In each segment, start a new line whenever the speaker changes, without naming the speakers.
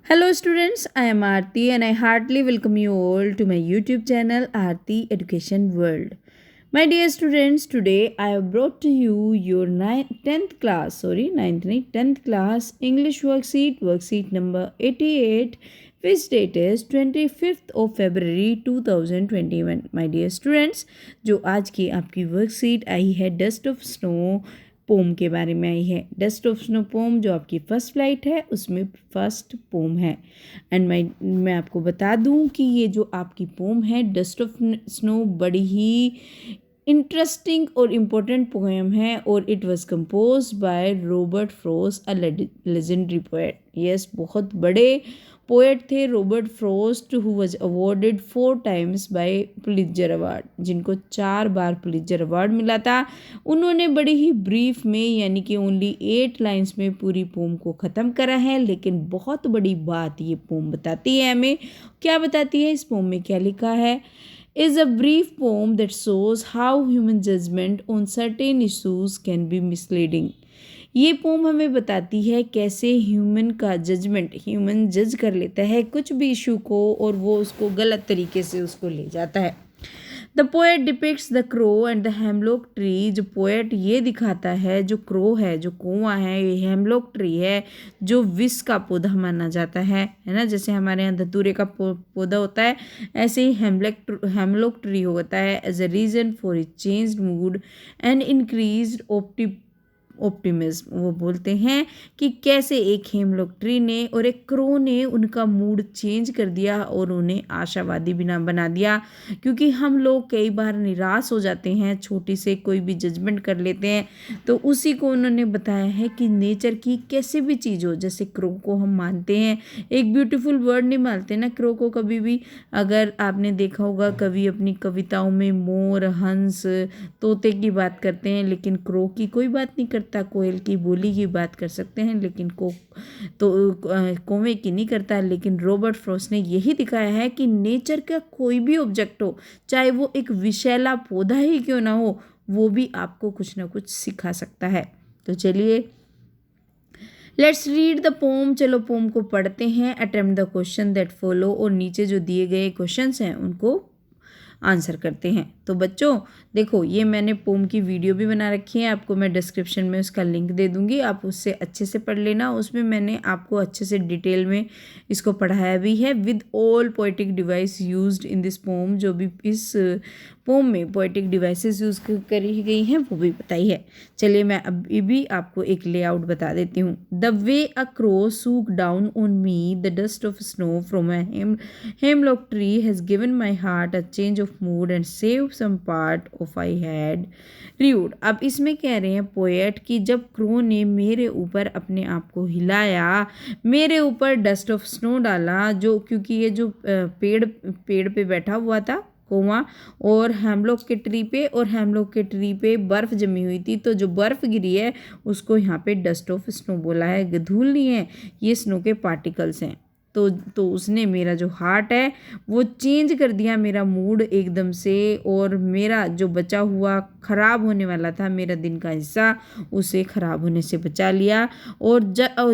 Hello students, I am Aarti and I heartily welcome you all to my YouTube channel Aarti Education World. My dear students, today I have brought to you your 10th class English worksheet number 88, which date is 25th of February 2021. My dear students, जो आज की आपकी worksheet आई है dust of snow pome के बारे में आई है। Dust of snow pome जो आपकी फ़र्स्ट फ्लाइट है उसमें फर्स्ट पोम है। एंड मैं आपको बता दूं कि ये जो आपकी पोम है डस्ट ऑफ स्नो बड़ी ही इंटरेस्टिंग और इम्पोर्टेंट पोएम है और it was compose by Robert Frost a legendary poet. Yes, बहुत बड़े पोएट थे Robert Frost who was awarded 4 times bye Pulitzer award, जिनको 4 बार पुलित्जर अवार्ड मिला था। उन्होंने बड़ी ही ब्रीफ में यानी कि ओनली 8 लाइन्स में पूरी पोम को ख़त्म करा है, लेकिन बहुत बड़ी बात ये पोम बताती है हमें। क्या बताती है, इस पोम में क्या लिखा है? is a brief poem that shows how human judgment on certain issues can be misleading. ये पोम हमें बताती है कैसे ह्यूमन जज कर लेता है कुछ भी इशू को और वो उसको गलत तरीके से उसको ले जाता है। The poet depicts the crow and the hemlock tree. जो पोएट ये दिखाता है जो क्रो है, जो कौवा है, ये हेमलॉक ट्री है जो विष का पौधा माना जाता है ना। जैसे हमारे यहाँ धतूरे का पौधा होता है, ऐसे ही हेमलॉक ट्री होता है as a reason for it changed mood and increased optimism. वो बोलते हैं कि कैसे एक हेमलॉक ट्री ने और एक क्रो ने उनका मूड चेंज कर दिया और उन्हें आशावादी बना दिया, क्योंकि हम लोग कई बार निराश हो जाते हैं, छोटी से कोई भी जजमेंट कर लेते हैं। तो उसी को उन्होंने बताया है कि नेचर की कैसे भी चीज़ हो, जैसे क्रो को हम मानते हैं, एक ब्यूटीफुल वर्ड नहीं मानते ना क्रो को कभी भी। अगर आपने देखा होगा कवि अपनी कविताओं में मोर, हंस, तोते की बात करते हैं, लेकिन क्रो की कोई बात नहीं करता। कोयल की बोली की बात कर सकते हैं, लेकिन कौवे की नहीं करता। लेकिन रॉबर्ट फ्रॉस्ट ने यही दिखाया है कि नेचर का कोई भी ऑब्जेक्ट हो, चाहे वो एक विषैला पौधा ही क्यों ना हो, वो भी आपको कुछ ना कुछ सिखा सकता है। तो चलिए लेट्स रीड द पोम। चलो पोम को पढ़ते हैं। Attempt the question that follow, और नीचे जो दिए गए क्वेश्चंस हैं उनको आंसर करते हैं। तो बच्चों देखो, ये मैंने पोम की वीडियो भी बना रखी है, आपको मैं डिस्क्रिप्शन में उसका लिंक दे दूंगी, आप उससे अच्छे से पढ़ लेना। उसमें मैंने आपको अच्छे से डिटेल में इसको पढ़ाया भी है with all poetic device used in this pome. जो भी इस पोम में पोएटिक डिवाइसेस यूज़ करी गई हैं वो भी बताई है। चलिए मैं अभी भी आपको एक लेआउट बता देती हूँ। The way a crow shook down on me the dust of snow from a hemlock tree has given my heart a change of mood and save some part of I had read. अब इसमें कह रहे हैं poet कि जब crow ने मेरे ऊपर अपने आप को हिलाया, मेरे ऊपर डस्ट ऑफ स्नो डाला, जो क्योंकि ये जो पेड़ पे बैठा हुआ था कौवा, और हेमलॉक के ट्री पे बर्फ़ जमी हुई थी, तो जो बर्फ़ गिरी है उसको यहाँ पे डस्ट ऑफ स्नो बोला है। धूल नहीं है, ये स्नो के पार्टिकल्स हैं। तो उसने मेरा जो हार्ट है वो चेंज कर दिया, मेरा मूड एकदम से, और मेरा जो बचा हुआ ख़राब होने वाला था मेरा दिन का हिस्सा, उसे ख़राब होने से बचा लिया। और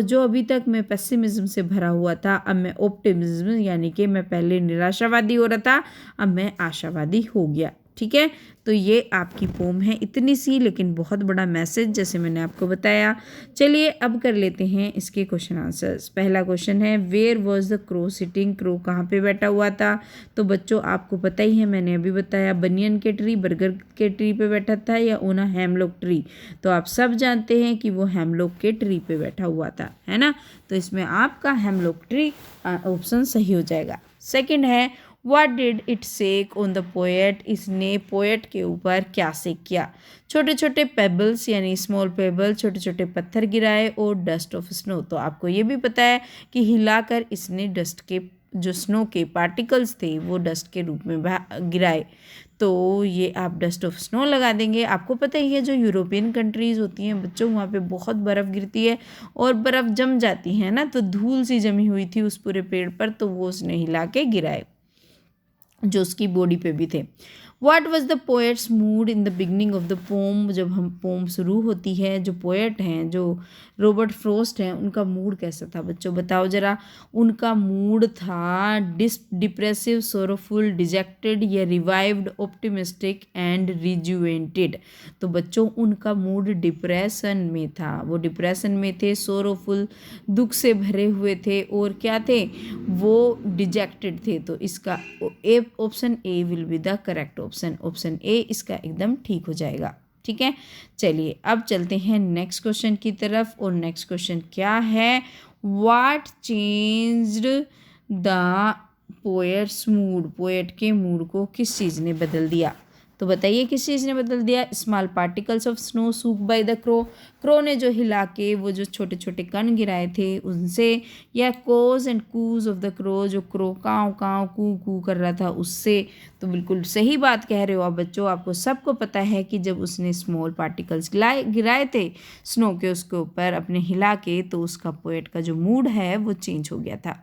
जो अभी तक मैं पेसिमिज्म से भरा हुआ था, अब मैं ऑप्टिमिज्म, यानी कि मैं पहले निराशावादी हो रहा था, अब मैं आशावादी हो गया। ठीक है, तो ये आपकी पोम है, इतनी सी लेकिन बहुत बड़ा मैसेज, जैसे मैंने आपको बताया। चलिए अब कर लेते हैं इसके क्वेश्चन आंसर्स। पहला क्वेश्चन है, where was the crow sitting. Crow कहाँ पे बैठा हुआ था? तो बच्चों आपको पता ही है, मैंने अभी बताया, बनियन के ट्री, बरगद के ट्री पे बैठा था, या ओना हेमलॉक ट्री। तो आप सब जानते हैं कि वो हेमलॉक के ट्री पे बैठा हुआ था, है ना। तो इसमें आपका हेमलॉक ट्री ऑप्शन सही हो जाएगा। सेकेंड है, What did it shake on the poet? इसने पोएट के ऊपर क्या शेक किया? छोटे छोटे पेबल्स यानी स्मॉल पेबल, छोटे छोटे पत्थर गिराए और डस्ट ऑफ स्नो। तो आपको ये भी पता है कि हिलाकर इसने डस्ट के जो स्नो के पार्टिकल्स थे वो डस्ट के रूप में गिराए। तो ये आप डस्ट ऑफ स्नो लगा देंगे। आपको पता ही है जो यूरोपियन कंट्रीज़ होती हैं बच्चों, वहाँ पे बहुत बर्फ़ गिरती है और बर्फ़ जम जाती है ना, तो धूल सी जमी हुई थी उस पूरे पेड़ पर, तो वो उसने हिला के गिराए जो उसकी बॉडी पे भी थे। What was the poets mood in the beginning of the pome. जब हम पोम शुरू होती है, जो पोएट हैं, जो रॉबर्ट फ्रॉस्ट हैं, उनका मूड कैसा था बच्चों, बताओ ज़रा। उनका मूड था डिप्रेसिव, सोरोफुल, डिजेक्टेड या रिवाइव्ड, ऑप्टिमिस्टिक एंड रिजुवेंटेड। तो बच्चों उनका मूड डिप्रेशन में था, वो डिप्रेशन में थे, सोरोफुल, दुख से भरे हुए थे, और क्या थे, वो डिजेक्टेड थे। तो इसका option A will be the correct option. Option A इसका एकदम ठीक हो जाएगा। ठीक है, चलिए अब चलते हैं नेक्स्ट क्वेश्चन की तरफ। और नेक्स्ट क्वेश्चन क्या है, what changed the poets mood. Poet के मूड को किस चीज़ ने बदल दिया, तो बताइए किस चीज़ ने बदल दिया। Small particles of snow shook by the crow, crow ने जो हिला के वो जो छोटे छोटे कण गिराए थे उनसे, या कोज एंड कूज ऑफ द क्रो, जो क्रो काँव काँव कू कू कर रहा था उससे। तो बिल्कुल सही बात कह रहे हो आप बच्चों, आपको सबको पता है कि जब उसने स्मॉल पार्टिकल्स गिराए थे स्नो के उसके ऊपर अपने हिला के, तो उसका पोएट का जो मूड है वो चेंज हो गया था।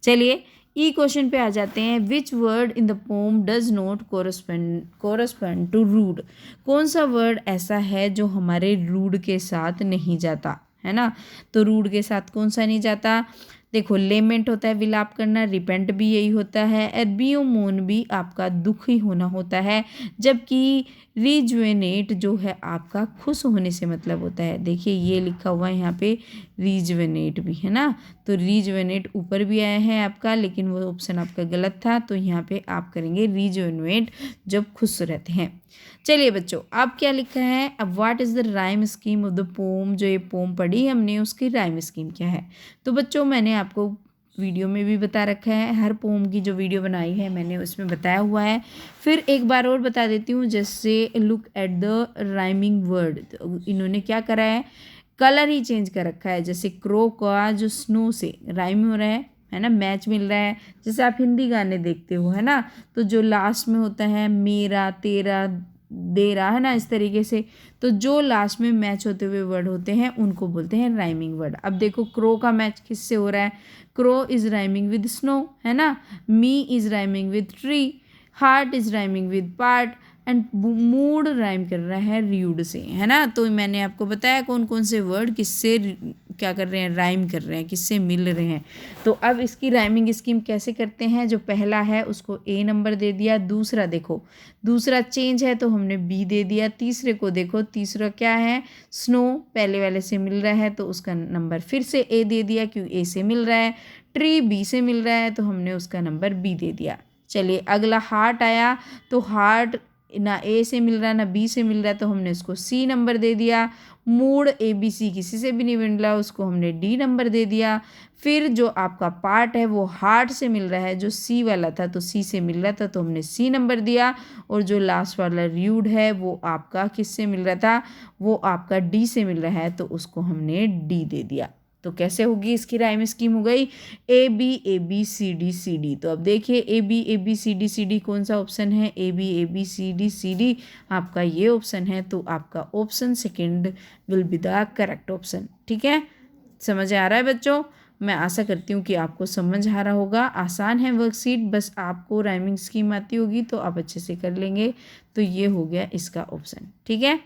चलिए ई क्वेश्चन पे आ जाते हैं। Which word in the poem does not correspond to rude. कौन सा वर्ड ऐसा है जो हमारे रूड के साथ नहीं जाता है ना। तो रूड के साथ कौन सा नहीं जाता, देखो लेमेंट होता है विलाप करना, रिपेंट भी यही होता है, एर्बियोमोन भी आपका दुखी होना होता है, जबकि रिजुवेनेट जो है आपका खुश होने से मतलब होता है। देखिए ये लिखा हुआ है यहाँ पे रिजुवेनेट भी है ना, तो रिजुवेनेट ऊपर भी आया है आपका, लेकिन वो ऑप्शन आपका गलत था, तो यहाँ पे आप करेंगे रिजुवेनेट जब खुश रहते हैं। चलिए बच्चों अब क्या लिखा है, अब what is the rhyme scheme of the pome. जो ये पोम पढ़ी हमने उसकी राइम स्कीम क्या है। तो बच्चों मैंने आपको वीडियो में भी बता रखा है, हर पोम की जो वीडियो बनाई है मैंने उसमें बताया हुआ है। फिर एक बार और बता देती हूँ, जैसे look at the rhyming word. तो इन्होंने क्या करा है, कलर ही चेंज कर रखा है। जैसे क्रो का जो स्नो से राइम हो रहा है ना, मैच मिल रहा है। जैसे आप हिंदी गाने देखते हो है ना, तो जो लास्ट में होता है मेरा तेरा दे रहा है ना, इस तरीके से, तो जो लास्ट में मैच होते हुए वर्ड होते हैं उनको बोलते हैं राइमिंग वर्ड। अब देखो क्रो का मैच किससे हो रहा है, crow is rhyming with snow है ना, me is rhyming with tree, heart is rhyming with part, and mood rhyme कर रहा है र्यूड से है ना। तो मैंने आपको बताया कौन कौन से वर्ड किससे क्या कर रहे हैं, राइम कर रहे हैं, किससे मिल रहे हैं। तो अब इसकी राइमिंग स्कीम कैसे करते हैं, जो पहला है उसको ए नंबर दे दिया, दूसरा देखो दूसरा चेंज है तो हमने बी दे दिया, तीसरे को देखो तीसरा क्या है, स्नो पहले वाले से मिल रहा है तो उसका नंबर फिर से ए दे दिया क्योंकि ए से मिल रहा है, ट्री बी से मिल रहा है तो हमने उसका नंबर बी दे दिया। चलिए अगला हार्ट आया, तो हार्ट ना ए से मिल रहा है ना बी से मिल रहा है तो हमने उसको सी नंबर दे दिया। मूड ए बी सी किसी से भी नहीं मिल रहा, उसको हमने डी नंबर दे दिया। फिर जो आपका पार्ट है वो हार्ट से मिल रहा है, जो सी वाला था तो सी से मिल रहा था तो हमने सी नंबर दिया। और जो लास्ट वाला र्यूड है वो आपका किससे मिल रहा था, वो आपका डी से मिल रहा है तो उसको हमने डी दे दिया। तो कैसे होगी इसकी राइम स्कीम, हो गई ए बी सी डी। तो अब देखिए ए बी सी डी कौन सा ऑप्शन है, ए बी सी डी आपका ये ऑप्शन है, तो आपका option second will be the correct option. ठीक है, समझ आ रहा है बच्चों, मैं आशा करती हूँ कि आपको समझ आ रहा होगा। आसान है वर्कशीट, बस आपको राइमिंग स्कीम आती होगी तो आप अच्छे से कर लेंगे। तो ये हो गया इसका ऑप्शन। ठीक है,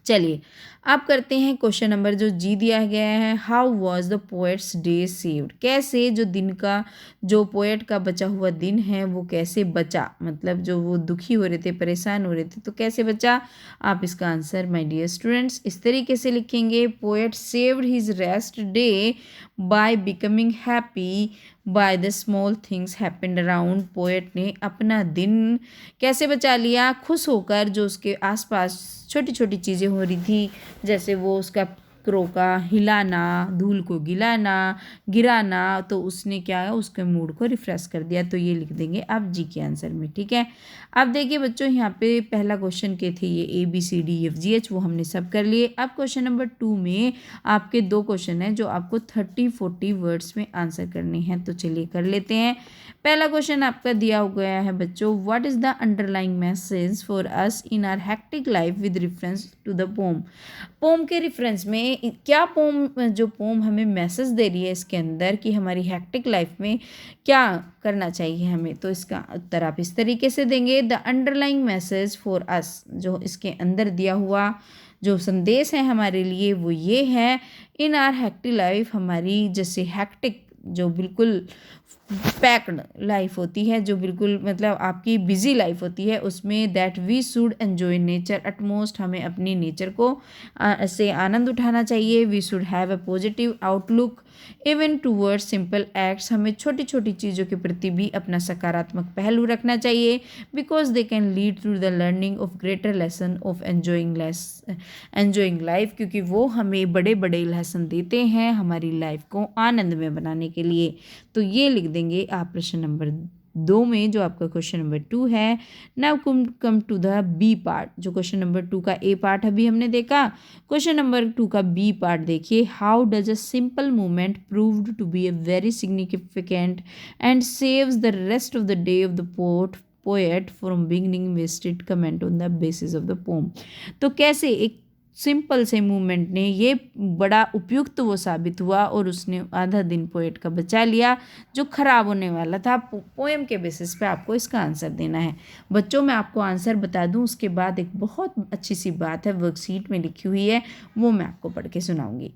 चलिए अब करते हैं क्वेश्चन नंबर जो जी दिया गया है, how was the poets day saved. कैसे जो दिन का जो पोएट का बचा हुआ दिन है वो कैसे बचा, मतलब जो वो दुखी हो रहे थे परेशान हो रहे थे तो कैसे बचा। आप इसका आंसर माय डियर स्टूडेंट्स इस तरीके से लिखेंगे, poet saved his rest day by becoming happy by the small things happened around. Poet ने अपना दिन कैसे बचा लिया, खुश होकर जो उसके आसपास छोटी छोटी चीज़ें हो रही थी, जैसे वो उसका क्रो का हिलाना, धूल को गिराना, तो उसने क्या है उसके मूड को रिफ्रेश कर दिया। तो ये लिख देंगे आप जी के आंसर में। ठीक है, अब देखिए बच्चों यहाँ पे पहला क्वेश्चन के थे ये A B C D F G H, वो हमने सब कर लिए। अब क्वेश्चन नंबर 2 में आपके 2 क्वेश्चन हैं जो आपको 30-40 वर्ड्स में आंसर करने हैं, तो चलिए कर लेते हैं। पहला क्वेश्चन आपका दिया गया है बच्चों, what is the underlying message for us in our hectic life with reference to the poem. Poem के रेफरेंस में क्या जो पोम हमें मैसेज दे रही है इसके अंदर कि हमारी हेक्टिक लाइफ में क्या करना चाहिए हमें, तो इसका उत्तर आप इस तरीके से देंगे। द अंडरलाइंग मैसेज फॉर अस, जो इसके अंदर दिया हुआ जो संदेश है हमारे लिए वो ये है, इन आर हेक्टिक लाइफ, हमारी जैसे हेक्टिक जो बिल्कुल पैक्ड लाइफ होती है, जो बिल्कुल मतलब आपकी बिजी लाइफ होती है, उसमें that we should enjoy nature utmost, हमें अपनी नेचर को से आनंद उठाना चाहिए। We should have a positive outlook even towards simple acts, हमें छोटी छोटी चीज़ों के प्रति भी अपना सकारात्मक पहलू रखना चाहिए, because they can lead to the learning of greater lesson of enjoying life, क्योंकि वो हमें बड़े बड़े लेसन देते हैं हमारी लाइफ को आनंद में बनाने के लिए। तो ये लिख देंगे आप प्रश्न नंबर 2 में, जो आपका क्वेश्चन नंबर 2 है। Now come to the B part, जो क्वेश्चन नंबर 2 का ए पार्ट अभी हमने देखा, क्वेश्चन नंबर 2 का बी पार्ट देखिए। How does a simple movement proved to be a very significant and saves the rest of the day of the poet from beginning wasted comment on the basis of the poem. तो कैसे एक simple से movement ने ये बड़ा उपयुक्त वो साबित हुआ और उसने आधा दिन पोएट का बचा लिया जो खराब होने वाला था। पोएम के बेसिस पे आपको इसका आंसर देना है। बच्चों, मैं आपको आंसर बता दूं उसके बाद एक बहुत अच्छी सी बात है वर्कशीट में लिखी हुई है, वो मैं आपको पढ़ के सुनाऊंगी।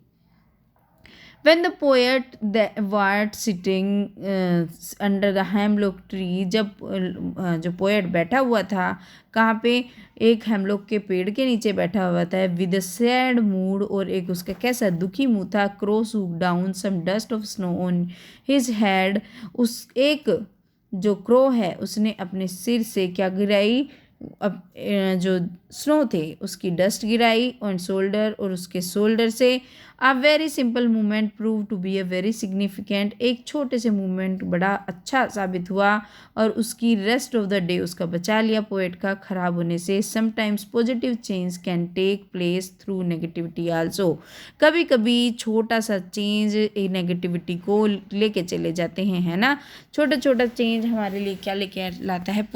When the poet was sitting under the hemlock tree, जब जो पोएट बैठा हुआ था कहाँ पे, एक हेमलॉक के पेड़ के नीचे बैठा हुआ था, विद सैड मूड, और एक उसका कैसा दुखी मुँह था। Crow shook down some dust of snow on his head, उस एक जो क्रो है उसने अपने सिर से क्या गिराई, अब जो स्नो थे उसकी डस्ट गिराई ऑन शोल्डर, और उसके शोल्डर से। A very simple movement prove to be a very significant, एक छोटे से मूवमेंट बड़ा अच्छा साबित हुआ और उसकी रेस्ट ऑफ द डे उसका बचा लिया पोएट का खराब होने से। Sometimes positive change can take place through negativity also, कभी कभी छोटा सा चेंज नेगेटिविटी को लेके चले जाते हैं, है ना। छोटा छोटा चेंज हमारे लिए क्या लेके लाता है,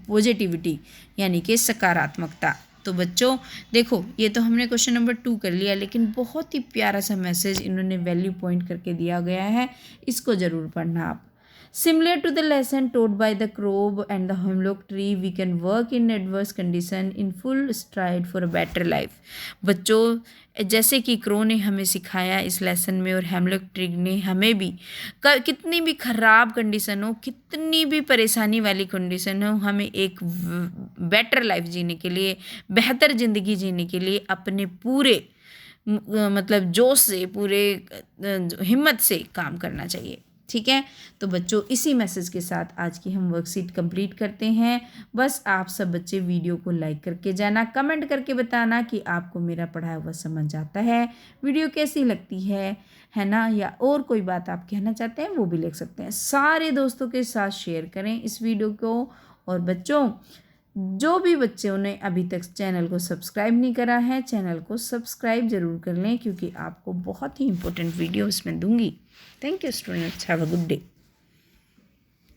पॉजिटिविटी यानी कि सकारात्मकता। तो बच्चों देखो, ये तो हमने क्वेश्चन नंबर 2 कर लिया, लेकिन बहुत ही प्यारा सा मैसेज इन्होंने वैल्यू पॉइंट करके दिया गया है, इसको ज़रूर पढ़ना आप। Similar to the lesson taught by the crow and the hemlock tree, we can work in adverse condition in full stride for a better life. बच्चों, जैसे कि क्रो ने हमें सिखाया इस लेसन में और हेमलॉक ट्री ने हमें भी, कितनी भी ख़राब कंडीशन हो, कितनी भी परेशानी वाली कंडीशन हो, हमें एक बेटर लाइफ जीने के लिए, बेहतर ज़िंदगी जीने के लिए अपने पूरे मतलब जोश से, पूरे हिम्मत से काम करना चाहिए। ठीक है, तो बच्चों इसी मैसेज के साथ आज की हम वर्कशीट कंप्लीट करते हैं। बस आप सब बच्चे वीडियो को लाइक करके जाना, कमेंट करके बताना कि आपको मेरा पढ़ाया हुआ समझ आता है, वीडियो कैसी लगती है ना, या और कोई बात आप कहना चाहते हैं वो भी लिख सकते हैं। सारे दोस्तों के साथ शेयर करें इस वीडियो को। और बच्चों, जो भी बच्चों ने अभी तक चैनल को सब्सक्राइब नहीं करा है, चैनल को सब्सक्राइब ज़रूर कर लें, क्योंकि आपको बहुत ही इंपॉर्टेंट वीडियो इसमें दूंगी। Thank you students, have a good day.